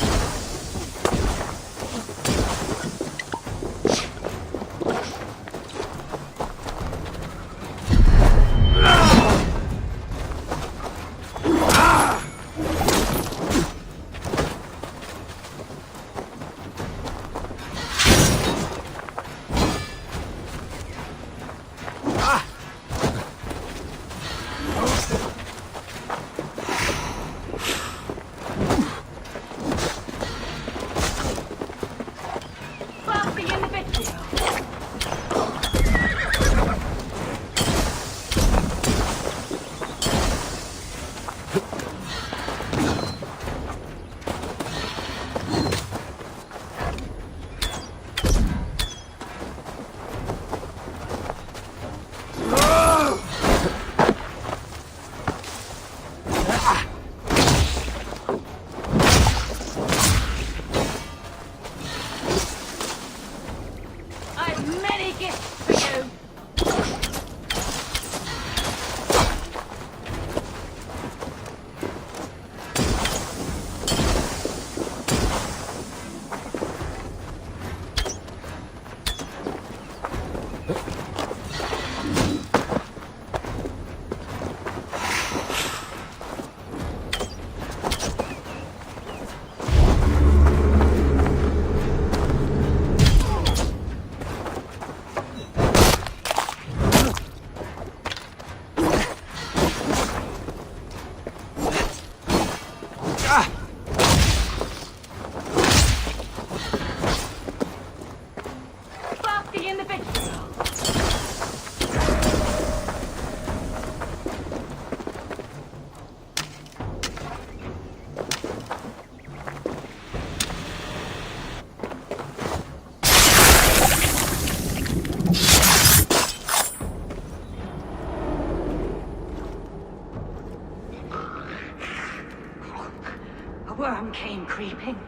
Worm came creeping.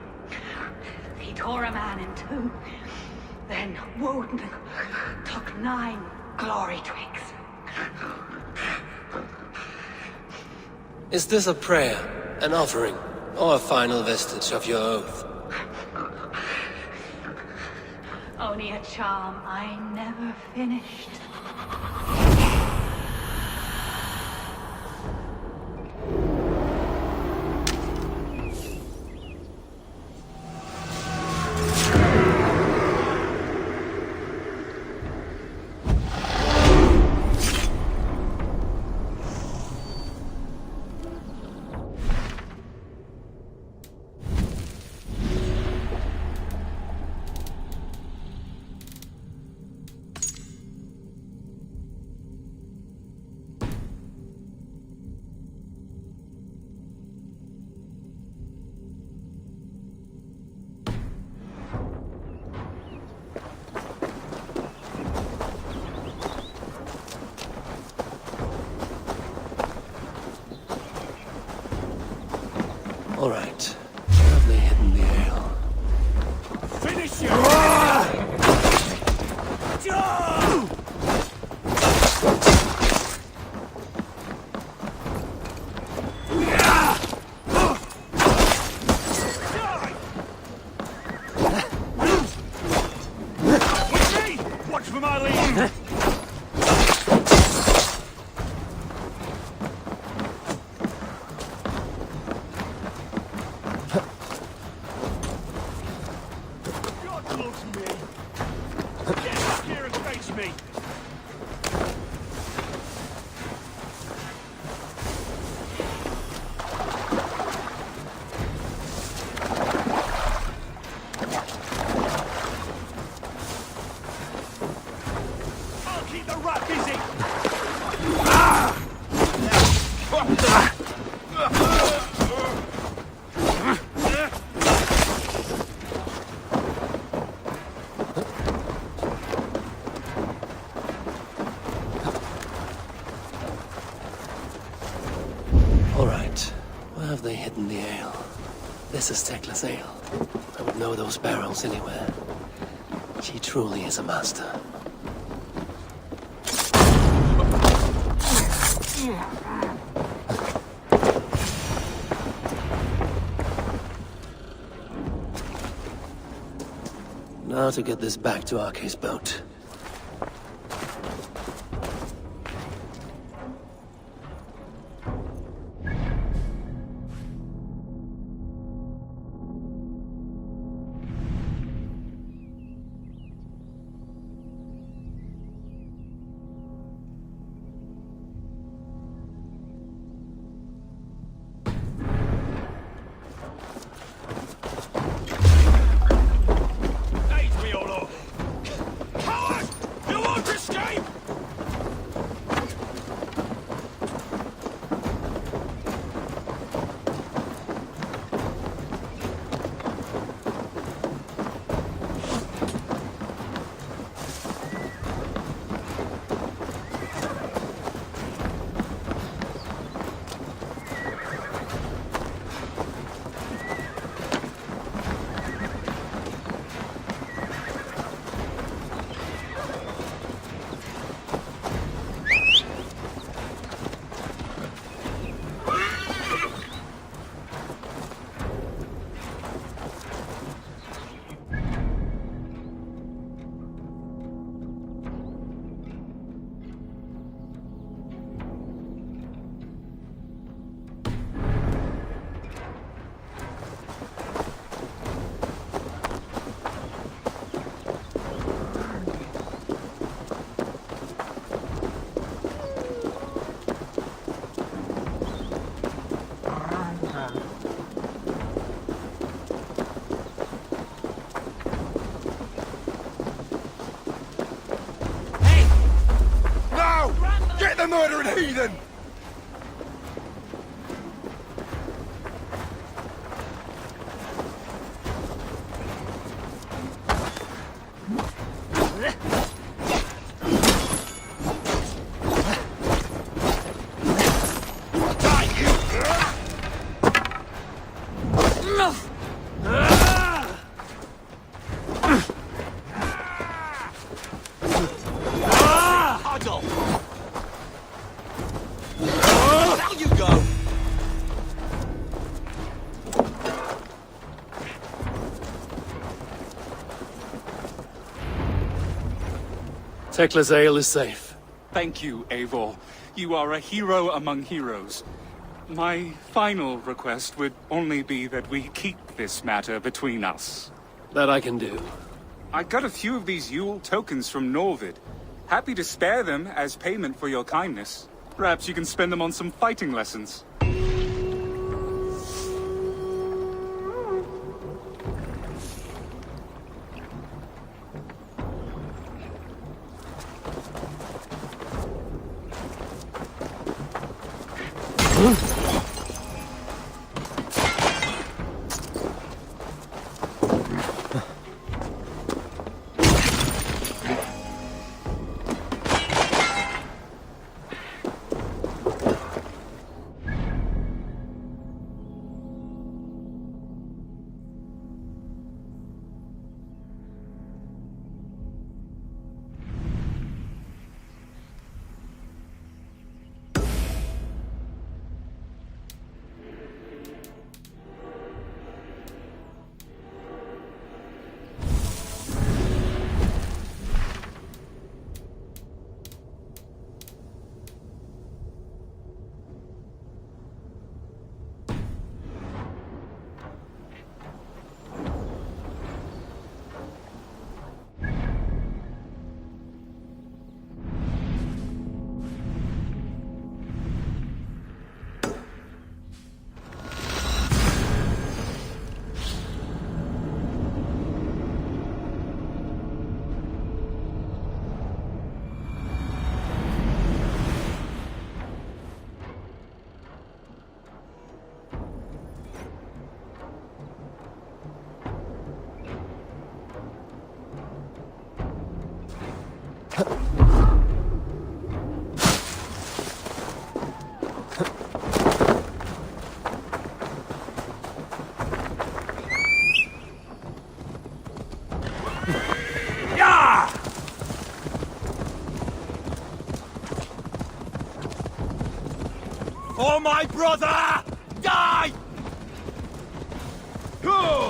He tore a man in two. Then Woden took 9 glory twigs. Is this a prayer, an offering, or a final vestige of your oath? Only a charm I never finished. All right. Have they hidden the ale? Finish you! Watch for my lead! All right. Where have they hidden the ale? This is Tekla's ale. I would know those barrels anywhere. She truly is a master. how to get this back to Arke's boat. The murdering heathen! Tekla's ale is safe. Thank you, Eivor. You are a hero among heroes. My final request would only be that we keep this matter between us. That I can do. I got a few of these Yule tokens from Norvid. Happy to spare them as payment for your kindness. Perhaps you can spend them on some fighting lessons. For my brother! Die! Go!